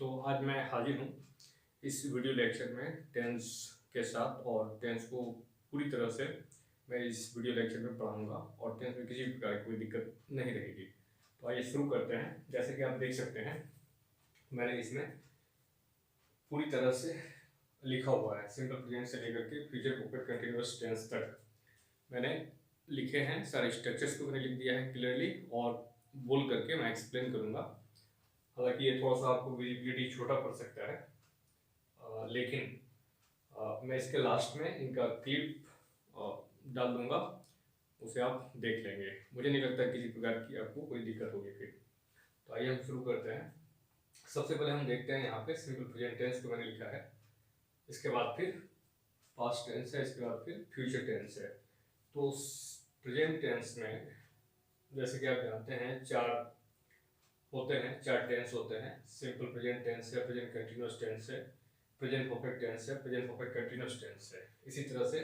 तो आज मैं हाजिर हूँ इस वीडियो लेक्चर में टेंस के साथ, और टेंस को पूरी तरह से मैं इस वीडियो लेक्चर में पढ़ाऊंगा और टेंस में किसी प्रकार की कोई दिक्कत नहीं रहेगी। तो आइए शुरू करते हैं। जैसे कि आप देख सकते हैं, मैंने इसमें पूरी तरह से लिखा हुआ है, सिंपल प्रेजेंट से लेकर के फ्यूचर परफेक्ट कंटिन्यूअस टेंस तक मैंने लिखे हैं। सारे स्ट्रक्चर्स को मैंने लिख दिया है क्लियरली, और बोल करके मैं एक्सप्लेन करूँगा। हालांकि ये थोड़ा सा आपको विजिबिलिटी छोटा पड़ सकता है, लेकिन मैं इसके लास्ट में इनका क्लिप डाल दूंगा, उसे आप देख लेंगे। मुझे नहीं लगता किसी प्रकार की आपको कोई दिक्कत होगी फिर। तो आइए हम शुरू करते हैं। सबसे पहले हम देखते हैं यहाँ पे सिंपल प्रेजेंट टेंस को मैंने लिखा है, इसके बाद फिर पास्ट टेंस है, इसके बाद फिर फ्यूचर टेंस है। तो प्रेजेंट टेंस में जैसे कि आप जानते हैं चार टेंस होते हैं। सिंपल प्रेजेंट टेंस है, प्रेजेंट कंटिन्यूअस टेंस है, प्रेजेंट परफेक्ट टेंस है, प्रेजेंट परफेक्ट कंटिन्यूअस टेंस है। इसी तरह से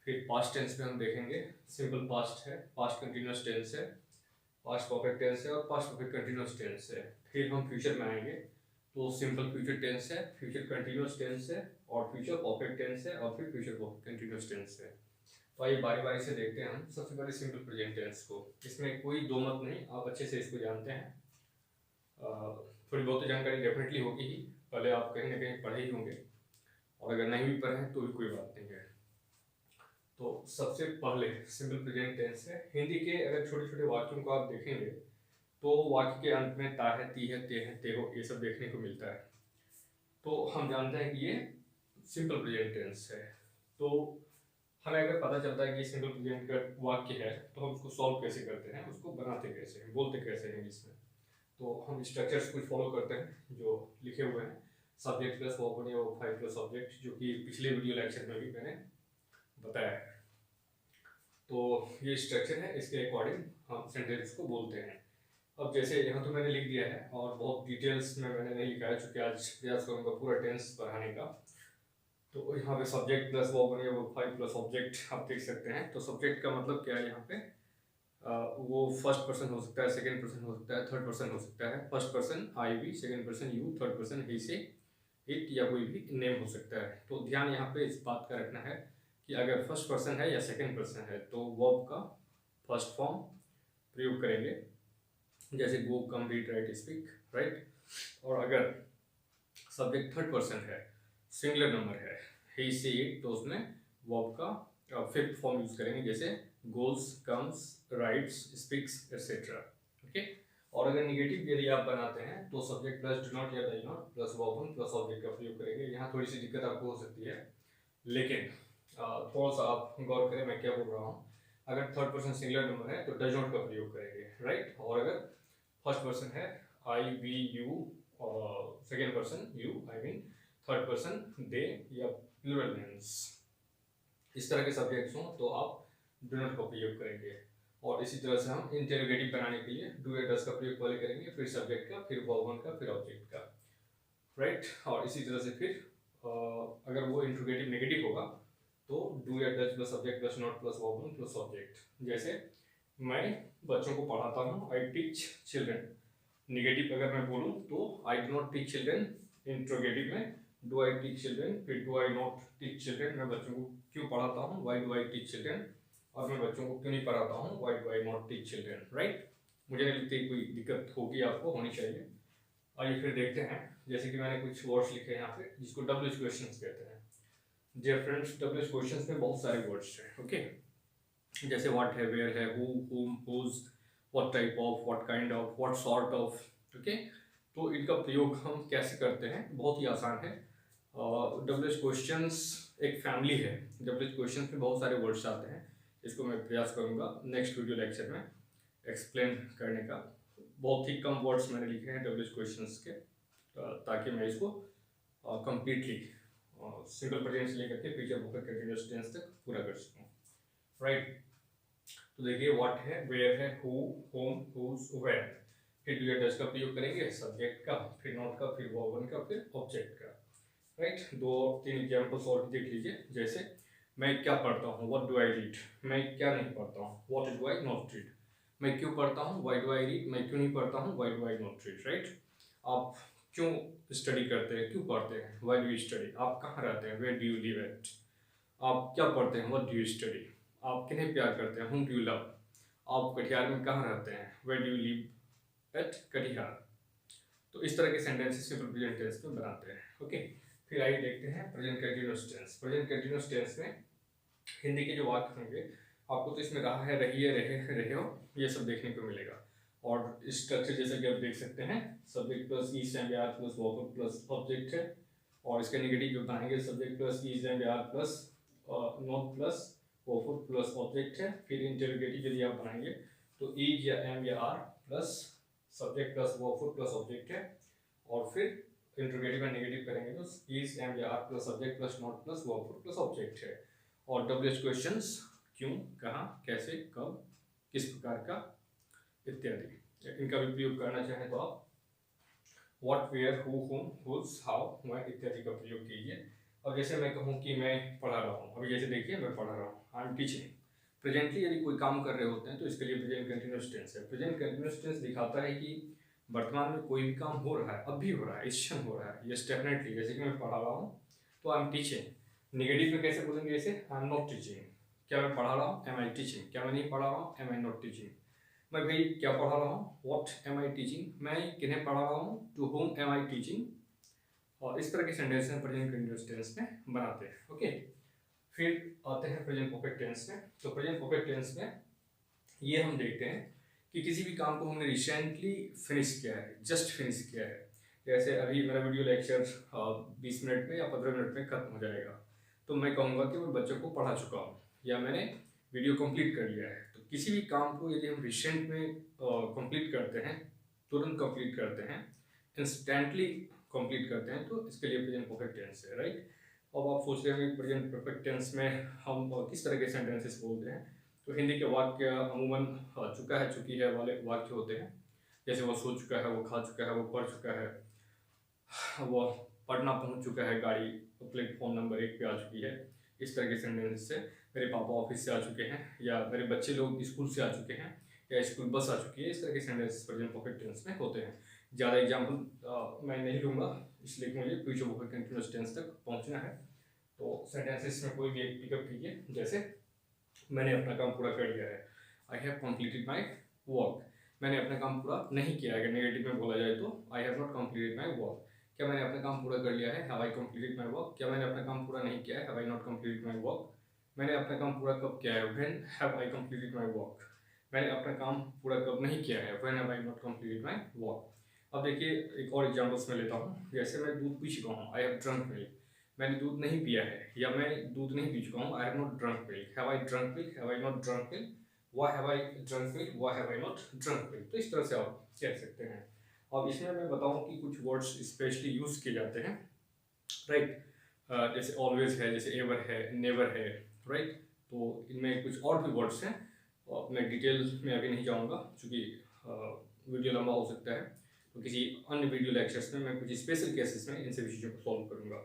फिर पास्ट टेंस में हम देखेंगे सिंपल पास्ट है, पास्ट कंटिन्यूअस टेंस है, पास्ट परफेक्ट टेंस है और पास्ट परफेक्ट कंटिन्यूअस टेंस है। फिर हम फ्यूचर में आएंगे तो सिंपल फ्यूचर टेंस है, फ्यूचर कंटिन्यूअस टेंस है और फ्यूचर परफेक्ट टेंस है और फिर फ्यूचर कंटिन्यूअस टेंस है। तो आइए बारी बारी से देखते हैं हम। सबसे पहले सिंपल प्रेजेंट टेंस को, इसमें कोई दो मत नहीं, आप अच्छे से इसको जानते हैं। थोड़ी बहुत जानकारी डेफिनेटली होगी ही, पहले आप कहीं ना कहीं पढ़े ही होंगे, और अगर नहीं भी पढ़े हैं तो भी कोई बात नहीं है। तो सबसे पहले सिंपल प्रेजेंट टेंस है। हिंदी के अगर छोटे छोटे वाक्यों को आप देखेंगे तो वाक्य के अंत में ता है, ती है, ते है, ते हो, ये सब देखने को मिलता है। तो हम जानते हैं कि ये सिंपल प्रेजेंट टेंस है। तो हमें अगर पता चलता है कि सिंपल प्रेजेंट का वाक्य है तो हम उसको सॉल्व कैसे करते हैं, उसको बनाते कैसे हैं, बोलते कैसे हैं इंग्लिश में। तो हम स्ट्रक्चर्स कुछ फॉलो करते हैं जो लिखे हुए हैं। सब्जेक्ट प्लस वर्ब बने, वर्ब फाइल प्लस ऑब्जेक्ट, जो कि पिछले वीडियो लेक्चर में भी मैंने बताया है। तो ये स्ट्रक्चर है, इसके अकॉर्डिंग हम सेंटेंस को बोलते हैं। अब जैसे यहाँ तो मैंने लिख दिया है और बहुत डिटेल्स में मैंने नहीं लिखा है, चूँकि आज प्रयास करूँगा पूरा टेंस पढ़ाने का। तो यहाँ पे सब्जेक्ट प्लस वर्ब बने, वर्ब फाइल प्लस ऑब्जेक्ट आप देख सकते हैं। तो सब्जेक्ट का मतलब क्या है यहाँ पे, वो फर्स्ट पर्सन हो सकता है, सेकंड पर्सन हो सकता है, थर्ड पर्सन हो सकता है। First person I we, second person you, third person he she it, या कोई भी नेम हो सकता है। तो ध्यान यहाँ पे इस बात का रखना है कि अगर फर्स्ट पर्सन है या सेकंड पर्सन है तो वर्ब का फर्स्ट फॉर्म प्रयोग करेंगे, जैसे गो, कम, रीड, राइट, स्पीक, राइट। और अगर सब्जेक्ट थर्ड पर्सन है, सिंगुलर नंबर है, ही से इट, तो उसमें वर्ब का फिफ्थ फॉर्म यूज करेंगे, जैसे goals, comes, rights, speaks, etcetera. Okay. और अगर निगेटिव यदि आप बनाते हैं तो सब्जेक्ट प्लस डू नॉट या does not plus verb one plus object का प्रयोग करेंगे। यहाँ थोड़ी सी दिक्कत आपको हो सकती है, लेकिन थोड़ा सा आप गौर करें मैं क्या बोल रहा हूँ। अगर थर्ड पर्सन सिंगुलर नंबर है तो डज नॉट का प्रयोग करेंगे, राइट। और अगर फर्स्ट पर्सन है, आई वी यू, और second person you I mean, third person दे, या प्लूरल नेम्स, इस तरह के सब्जेक्ट्स हों तो आप डू नॉट का प्रयोग करेंगे। और इसी तरह से हम इंटेरोगेटिव बनाने के लिए डू या डज का प्रयोग पहले करेंगे, फिर सब्जेक्ट का, फिर वर्ब वन का, फिर ऑब्जेक्ट का, राइट। और इसी तरह से फिर अगर वो इंटेरोगेटिव नेगेटिव होगा तो डू या does plus subject plus not plus verb one plus object. जैसे मैं बच्चों को पढ़ाता हूँ, आई टीच चिल्ड्रन। निगेटिव अगर मैं बोलूँ तो I do not teach children. Interrogative में डू आई टीच चिल्ड्रन, फिर do I not teach children, मैं बच्चों को क्यों पढ़ाता हूँ, why do I teach children, और मैं बच्चों को क्यों नहीं पढ़ाता हूँ, why do I not teach children, right. मुझे नहीं लगती कोई दिक्कत होगी, आपको होनी चाहिए। आइए फिर देखते हैं। जैसे कि मैंने कुछ वर्ड्स लिखे हैं यहाँ पे जिसको डब्ल्यूएच क्वेश्चंस कहते हैं। डियर फ्रेंड्स, डब्ल्यूएच क्वेश्चंस में बहुत सारे वर्ड्स हैं, ओके। जैसे व्हाट है, वेयर है, who, whom, whose, what type of, what kind of, what sort of, okay. तो इनका प्रयोग हम कैसे करते हैं, बहुत ही आसान है। डब्ल्यूएच क्वेश्चंस एक फैमिली है। डब्ल्यूएच क्वेश्चंस में बहुत सारे वर्ड्स आते हैं, इसको मैं प्रयास करूंगा नेक्स्ट वीडियो लेक्चर में एक्सप्लेन करने का। बहुत ही कम वर्ड्स मैंने लिखे हैं डब्ल्यूएच क्वेश्चंस के, ताकि मैं इसको कंप्लीटली सिंपल प्रेजेंट से लेकर के फ्यूचर परफेक्ट कंटीन्यूअस टेंस तक पूरा कर सकूँ, राइट। तो देखिए व्हाट है, वेयर है, हु, होम, हुज, वेयर, फिर डू या डज का प्रयोग करेंगे, सब्जेक्ट का, फिर नॉट का, फिर वर्ब वन का, फिर ऑब्जेक्ट का, राइट। दो तीन एग्जांपल्स और देख लीजिए। जैसे मैं क्या पढ़ता हूँ, व्हाट डू आई रीड, मैं क्या नहीं पढ़ता हूँ, what do I not read. मैं क्यों पढ़ता हूँ, व्हाई डू आई रीड, मैं क्यों नहीं पढ़ता हूँ, why do I not read, right. आप क्यों स्टडी करते हैं, क्यों पढ़ते हैं, व्हाई डू यू स्टडी, आप कहाँ रहते हैं, where do you live at, आप क्या पढ़ते हैं, व्हाट डू यू स्टडी, आप किन्हें प्यार करते हैं, हुम डू यू लव, आप कटिहार में कहाँ रहते हैं, where do you live at Katihar. तो इस तरह के सेंटेंसेस सिंपल प्रेजेंट टेंस में बनाते हैं। ओके, फिर आइए देखते हैं present continuous tense. Present continuous tense में हिंदी के जो वाक्य होंगे आपको तो इसमें रहा है, रही है, रहे हो, ये सब देखने को मिलेगा। और स्ट्रक्चर जैसा कि आप देख सकते हैं, subject plus is and are plus verb plus object है। और इसका नेगेटिव जो बनाएंगे, subject plus is and are plus not plus verb plus object है। फिर इंटरोगेटिव यदि आप बनाएंगे तो इज या एम या are plus subject plus verb plus object है। और फिर इंटरोगेटिव का नेगेटिव करेंगे तो इज एम या are plus subject plus not plus verb plus object है। और डब्ल्यूएच क्वेश्चंस, क्यों, कहाँ, कैसे, कब, किस प्रकार का, इत्यादि। इनका भी प्रयोग करना चाहें तो आप what, where, who, whom, whose, how, when इत्यादि का प्रयोग कीजिए। अब जैसे मैं कहूँ कि मैं पढ़ा रहा हूँ, अभी जैसे देखिए मैं पढ़ा रहा हूँ, आई एम टीचिंग। प्रेजेंटली यदि कोई काम कर रहे होते हैं तो इसके लिए प्रेजेंट कंटीन्यूअस टेंस है। प्रेजेंट कंटीन्यूअस टेंस दिखाता है कि वर्तमान में कोई भी काम हो रहा है, अब भी हो रहा है, इस क्षण हो रहा है। यस डेफिनेटली, जैसे कि मैं पढ़ा रहा हूँ तो आई एम टीचिंग। नेगेटिव में कैसे बोलेंगे, जैसे आई एम नॉट टीचिंग, क्या मैं पढ़ा रहा हूँ, एम आई टीचिंग, क्या मैं नहीं पढ़ा रहा हूँ, एम आई नॉट टीचिंग। मैं भाई क्या पढ़ा रहा हूँ, व्हाट एम आई टीचिंग, मैं किन्हें पढ़ा रहा हूँ, to whom am I teaching. और इस तरह के सेंटेंस में प्रेजेंट कंटीन्यूअस टेंस में बनाते हैं। ओके, फिर आते हैं प्रेजेंट परफेक्ट टेंस में। तो प्रेजेंट परफेक्ट टेंस में ये हम देखते हैं कि किसी भी काम को हमने रिसेंटली फिनिश किया है, जस्ट फिनिश किया है। जैसे अभी मेरा वीडियो लेक्चर 20 मिनट में या 15 मिनट में खत्म हो जाएगा, तो मैं कहूँगा कि मैं बच्चों को पढ़ा चुका हूँ या मैंने वीडियो कंप्लीट कर लिया है। तो किसी भी काम को यदि हम रिसेंट में कंप्लीट करते हैं, तुरंत कंप्लीट करते हैं, इंस्टेंटली कंप्लीट करते हैं, तो इसके लिए प्रेजेंट परफेक्ट टेंस है, राइट। अब आप सोच रहे होंगे प्रेजेंट परफेक्ट टेंस में हम किस तरह के सेंटेंसेस बोलते हैं। तो हिंदी के वाक्य अमूमन चुका है, चुकी है वाले वाक्य होते हैं। जैसे वो सो चुका है, वो खा चुका है, वो पढ़ चुका है, वो पढ़ना पहुंच चुका है, गाड़ी प्लेटफॉर्म नंबर 1 पे आ चुकी है। इस तरह के सेंटेंस से मेरे पापा ऑफिस से आ चुके हैं, या मेरे बच्चे लोग स्कूल से आ चुके हैं, या स्कूल बस आ चुकी है। इस तरह के सेंटेंस प्रेजेंट परफेक्ट टेंस में होते हैं। ज़्यादा एग्जाम्पल मैं नहीं लूँगा, इसलिए कि मुझे फ्यूचर परफेक्ट कंटिन्यूअस टेंस तक पहुँचना है। तो सेंटेंसेस में कोई भी एक पिकअप कीजिए। जैसे मैंने अपना काम पूरा कर लिया है, I have completed my work. मैंने अपना काम पूरा नहीं किया है, अगर नेगेटिव में बोला जाए तो आई have not completed my work. क्या मैंने अपना काम पूरा कर लिया है, have I completed my work. क्या मैंने अपना काम पूरा नहीं किया है, have I not completed my work. मैंने अपना काम पूरा कब किया है, when have I completed my work. मैंने अपना काम पूरा कब नहीं किया है, when have I not completed my work. अब देखिए एक और एग्जाम्पल्स में लेता हूँ। जैसे मैं दूध पी चुका हूँ, आई हैव ड्रंक मिल्क। मैंने दूध नहीं पिया है या मैं दूध नहीं पी चुका हूँ, I have not drunk milk. Have I drunk milk, have I not drunk milk, why have I drunk milk, why have I not drunk milk. तो इस तरह से आप कह सकते हैं। अब इसमें मैं बताऊं कि कुछ वर्ड्स स्पेशली यूज किए जाते हैं, राइट। जैसे ऑलवेज है, जैसे एवर है, नेवर है, राइट। तो इनमें कुछ और भी वर्ड्स हैं, मैं डिटेल में अभी नहीं जाऊँगा क्योंकि वीडियो लंबा हो सकता है। तो किसी अन्य वीडियो लेक्चर्स में मैं कुछ स्पेशल केसेस में इन सभी चीज़ों को सॉल्व करूँगा,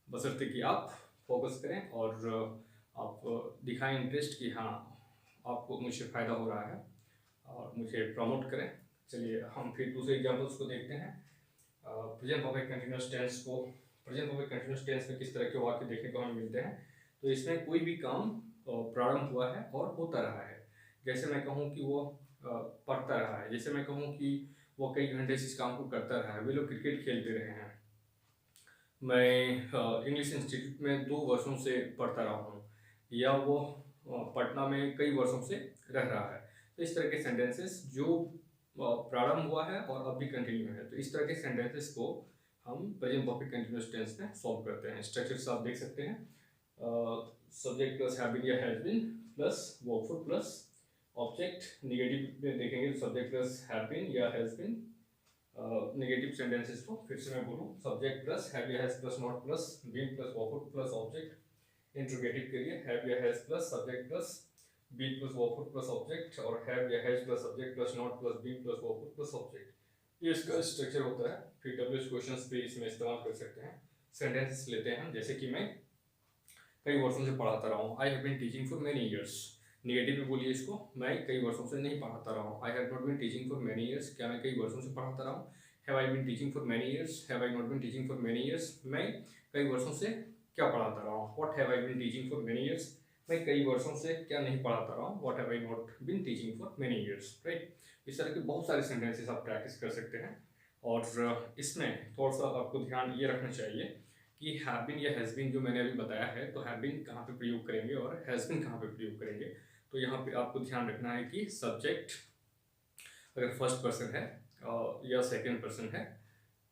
बशर्ते कि आप फोकस करें और आप दिखाएं इंटरेस्ट कि हाँ आपको मुझसे फ़ायदा हो रहा है और मुझे प्रमोट करें। चलिए हम फिर दूसरे एग्जांपल्स को देखते हैं। प्रेजेंट परफेक्ट कंटीन्यूअस टेंस को, प्रेजेंट परफेक्ट कंटीन्यूअस टेंस में किस तरह के वाक्य देखने को हमें मिलते हैं। तो इसमें कोई भी काम प्रारंभ हुआ है और होता रहा है। जैसे मैं कहूँ कि वो पढ़ता रहा है, जैसे मैं कहूँ कि वो कई घंटे से इस काम को करता रहा है, वे लोग क्रिकेट खेलते रहे हैं। मैं इंग्लिश इंस्टीट्यूट में 2 वर्षों से पढ़ता रहा हूँ, या वो पटना में कई वर्षों से रह रहा है। तो इस तरह के सेंटेंसेस जो प्रारंभ हुआ है और अब भी कंटिन्यू है, तो इस तरह के सेंटेंसेस को हम प्रेजेंट परफेक्ट कंटिन्यूअस टेंस में सॉल्व करते हैं। स्ट्रक्चर्स आप देख सकते हैं, सब्जेक्ट प्लस हैव बीन या has been plus verb plus object. Negative में देखेंगे तो सब्जेक्ट प्लस हैव बीन या हैज बीन। नेगेटिव सेंटेंसेस को फिर से मैं बोलूँ, सब्जेक्ट प्लस हैव या has plus not plus been plus verb plus object. Interrogative के लिए हैव या has plus subject plus been plus verb plus object, और हैव या has plus subject plus not plus been plus verb plus object. ये इसका structure होता है। फिर डब्ल्यूएच क्वेश्चंस पे इसमें इस्तेमाल कर सकते हैं। सेंटेंसेस लेते हैं, जैसे कि मैं कई वर्षों से पढ़ाता रहा हूँ, I have been teaching for many years. Negative में बोलिए इसको, मैं कई वर्षों से नहीं पढ़ाता रहा हूँ, I have not been teaching for many years. क्या मैं कई वर्षों से पढ़ाता रहा हूँ, have I been teaching for many years, have I not been teaching for many years, मैं कई वर्षों से क्या पढ़ाता रहा हूँ। What have I been teaching for many years, मैं कई वर्षों से क्या नहीं पढ़ाता रहा हूँ। What have I not been teaching for many years, right. इस तरह के बहुत सारे सेंटेंसेस आप प्रैक्टिस कर सकते हैं। और इसमें थोड़ा सा आपको ध्यान ये रखना चाहिए कि हैव बीन या हैज़ बीन जो मैंने अभी बताया है, तो हैव बीन कहाँ पे प्रयोग करेंगे और हैज़ बीन कहाँ पे प्रयोग करेंगे। तो यहाँ पे आपको ध्यान रखना है कि सब्जेक्ट अगर फर्स्ट पर्सन है या सेकेंड पर्सन है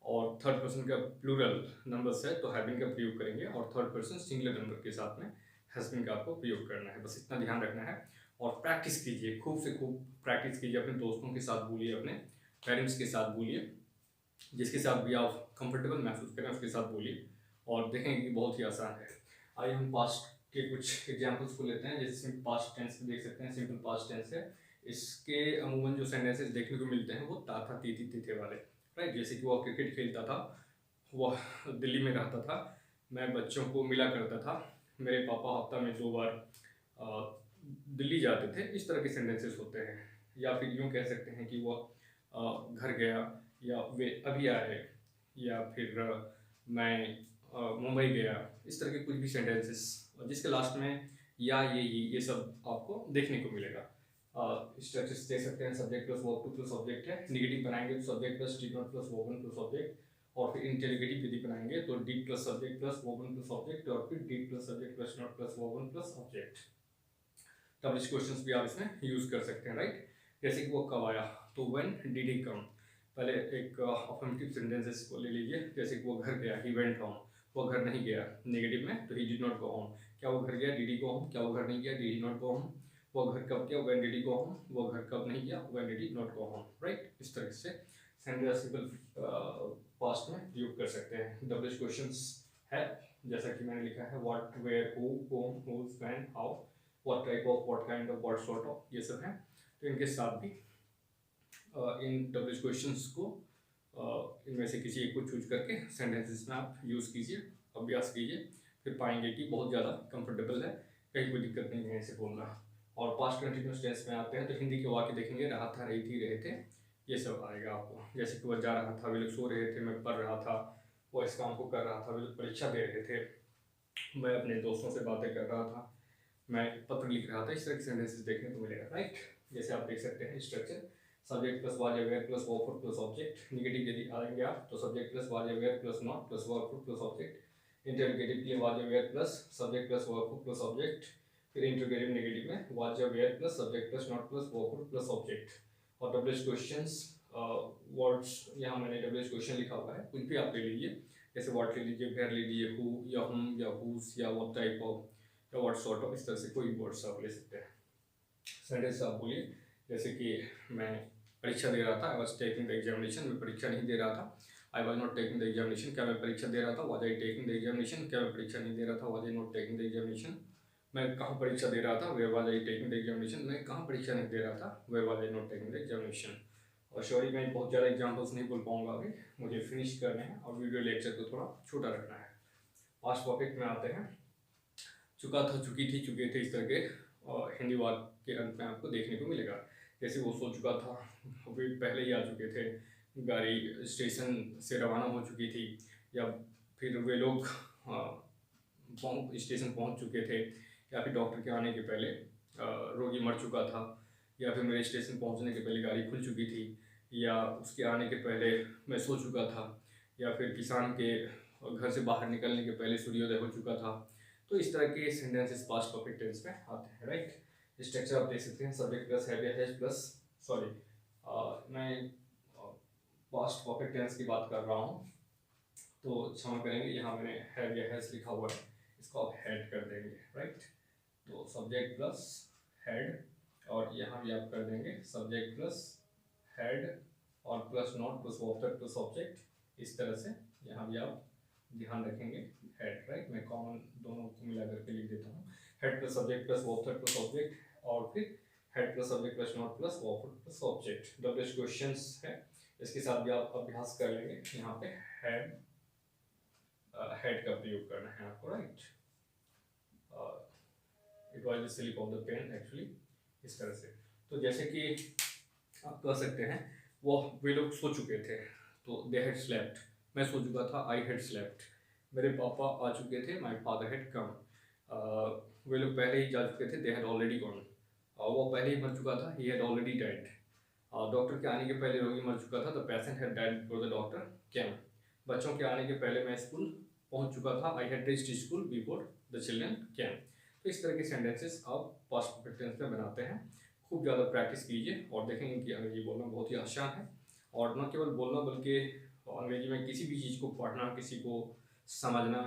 और थर्ड पर्सन का प्लूरल नंबर्स है तो हैव बीन का प्रयोग करेंगे, और थर्ड पर्सन सिंगुलर नंबर के साथ में हैज़ बीन का आपको प्रयोग करना है। बस इतना ध्यान रखना है और प्रैक्टिस कीजिए, खूब से खूब प्रैक्टिस कीजिए। अपने दोस्तों के साथ बोलिए, अपने पेरेंट्स के साथ बोलिए, जिसके साथ भी आप कंफर्टेबल महसूस करें उसके साथ बोलिए, और देखेंगे कि बहुत ही आसान है। आइए हम पास्ट के कुछ एग्जाम्पल्स को लेते हैं। जैसे पास्ट टेंस देख सकते हैं, सिंपल पास्ट टेंस है। इसके अमूमन जो सेंटेंसेस देखने को मिलते हैं वो था, तीथी, तिथे वाले, राइट। जैसे कि वो क्रिकेट खेलता था, वह दिल्ली में रहता था, मैं बच्चों को मिला करता था, मेरे पापा हफ्ता में 2 बार दिल्ली जाते थे। इस तरह के सेंटेंसेस होते हैं। या फिर यूँ कह सकते हैं कि वह घर गया, या वे अभी आए, या फिर मैं मुंबई गया। इस तरह के कुछ भी सेंटेंसेस जिसके लास्ट में या ये सब आपको देखने को मिलेगा। स्ट्रक्चर्स दे सकते हैं। Subject plus verb two plus object है। नेगेटिव बनाएंगे तो subject plus did not plus verb one plus object, और फिर इंटेरोगेटिव यदि बनाएंगे तो did plus subject plus verb one plus object, और फिर did plus subject plus not plus verb one plus object. Double questions भी आप इसमें यूज कर सकते हैं, राइट। जैसे कि वो कब आया, तो व्हेन डिड ही कम। पहले एक अफर्मेटिव सेंटेंसेस को ले लीजिए। जैसे कि वो घर गया, ही वेंट होम, वो घर नहीं गया। नेगेटिव में तो he did not go home. क्या वो घर गया, डिड ही गो होम। क्या वो घर नहीं गया, did he not go home. वो घर कब गया, when did he go home. वो घर कब नहीं गया, when did he not go home, right. इस तरह से सेंटेंस सिंपल पास्ट में यूज कर सकते हैं। डबल क्वेश्चंस है जैसा कि मैंने लिखा है, what, where, who, whom, whose, when, how, what type of, what kind of, what sort of, ये सब है। तो इनके साथ भी इन डबल क्वेश्चंस को इनमें से किसी एक को चूज करके सेंटेंसेस में आप यूज़ कीजिए, अभ्यास कीजिए, फिर पाएंगे कि बहुत ज़्यादा कंफर्टेबल है, कहीं कोई दिक्कत नहीं है इसे बोलना। और पास्ट कंटिन्यूस टेंस में आते हैं तो हिंदी के वाक्य देखेंगे, रहा था, रही थी, रहे थे, ये सब आएगा आपको। जैसे कि वह जा रहा था, वे लोग सो रहे थे, मैं पढ़ रहा था, वो इस काम को कर रहा था, वे लोग परीक्षा दे रहे थे, मैं अपने दोस्तों से बातें कर रहा था, मैं पत्र लिख रहा था। इस तरह के सेंटेंसेस देखने को मिलेगा, राइट। जैसे आप देख सकते हैं स्ट्रक्चर, सब्जेक्ट प्लस वाज या were plus verb four plus object. Negative यदि आएंगे आप तो सब्जेक्ट प्लस वाज या were plus not plus verb four plus object. Interrogative के लिए वाज या were plus subject plus verb four plus object. फिर इंटरोगेटिव नेगेटिव में वाज या were plus subject plus not plus verb four plus object. और double questions words, यहाँ मैंने डबल क्वेश्चन लिखा हुआ है, कुछ भी आप ले लीजिए। जैसे व्हाट ले लीजिए, वेयर ले लीजिए, हु या हुम या हुज या व्हाट टाइप ऑफ या व्हाट सॉर्ट ऑफ, इस तरह से कोई वर्ड्स आप ले सकते हैं। सेंटेंस आप बोलिए, जैसे कि मैं परीक्षा दे रहा था, I was taking the examination, मैं परीक्षा नहीं दे रहा था। I was not taking the examination, क्या मैं परीक्षा दे रहा था। Was I taking the examination, क्या मैं परीक्षा नहीं दे रहा था। Was I not taking the examination, मैं कहाँ परीक्षा दे रहा था। Where was I taking the examination, मैं कहाँ परीक्षा नहीं दे रहा था। Where was I not taking the examination. और सॉरी मैं बहुत ज़्यादा एग्जाम्पल्स नहीं बोल पाऊंगा अभी, मुझे फिनिश करने हैं और वीडियो लेक्चर को थोड़ा छोटा रखना है। पास्ट परफेक्ट में आते हैं। चुका था, चुकी थी, चुके थे, इस तरह के हिंदी वाक्य के अंत में आपको देखने को मिलेगा। जैसे वो सो चुका था, वे पहले ही आ चुके थे, गाड़ी स्टेशन से रवाना हो चुकी थी, या फिर वे लोग स्टेशन पहुंच चुके थे, या फिर डॉक्टर के आने के पहले रोगी मर चुका था, या फिर मेरे स्टेशन पहुंचने के पहले गाड़ी खुल चुकी थी, या उसके आने के पहले मैं सो चुका था, या फिर किसान के घर से बाहर निकलने के पहले सूर्योदय हो चुका था। तो इस तरह के सेंटेंसेस पास्ट परफेक्ट टेंस में आते हैं, राइट। स्ट्रक्चर आप देख सकते हैं, सब्जेक्ट प्लस हैव या हैज प्लस, सॉरी मैं पास्ट परफेक्ट टेंस की बात कर रहा हूँ तो क्षमा करेंगे, यहाँ मैंने हैव या हैज लिखा हुआ है, इसको आप हैड कर देंगे, राइट। तो सब्जेक्ट प्लस हैड, और यहाँ भी आप कर देंगे सब्जेक्ट प्लस हैड और plus not plus verb plus object. इस तरह से यहाँ भी आप ध्यान रखेंगे हेड, राइट। मैं कॉमन दोनों को मिला करके लिख देता हूँ, head plus subject plus verb plus object, और फिर head plus subject plus not plus verb plus object. Double questions है, इसके साथ भी आप अभ्यास कर लेंगे। यहाँ पे हेड हेड का प्रयोग करना है आपको, right. It was the slip of the pen actually, इस तरह से। तो जैसे कि आप कह सकते हैं वे लोग सो चुके थे, तो दे हैड स्लेप्ट, मैं सो चुका था, आई हैड स्लेप्ट। मेरे पापा आ चुके थे, माई फादर हैड कम। वे लोग पहले ही जा चुके थे, दे हैड ऑलरेडी गॉन। वो पहले ही मर चुका था, he had already died. Doctor के आने के पहले रोगी मर चुका था, the patient had died before the doctor केम। बच्चों के आने के पहले मैं स्कूल पहुंच चुका था, I had reached school before the children came. तो इस तरह के सेंटेंसेस आप पास्ट परफेक्ट टेंस में बनाते हैं। खूब ज़्यादा प्रैक्टिस कीजिए और देखेंगे कि अंग्रेजी बोलना बहुत ही आसान है। और न केवल बोलना बल्कि अंग्रेजी में किसी भी चीज़ को पढ़ना, किसी को समझना,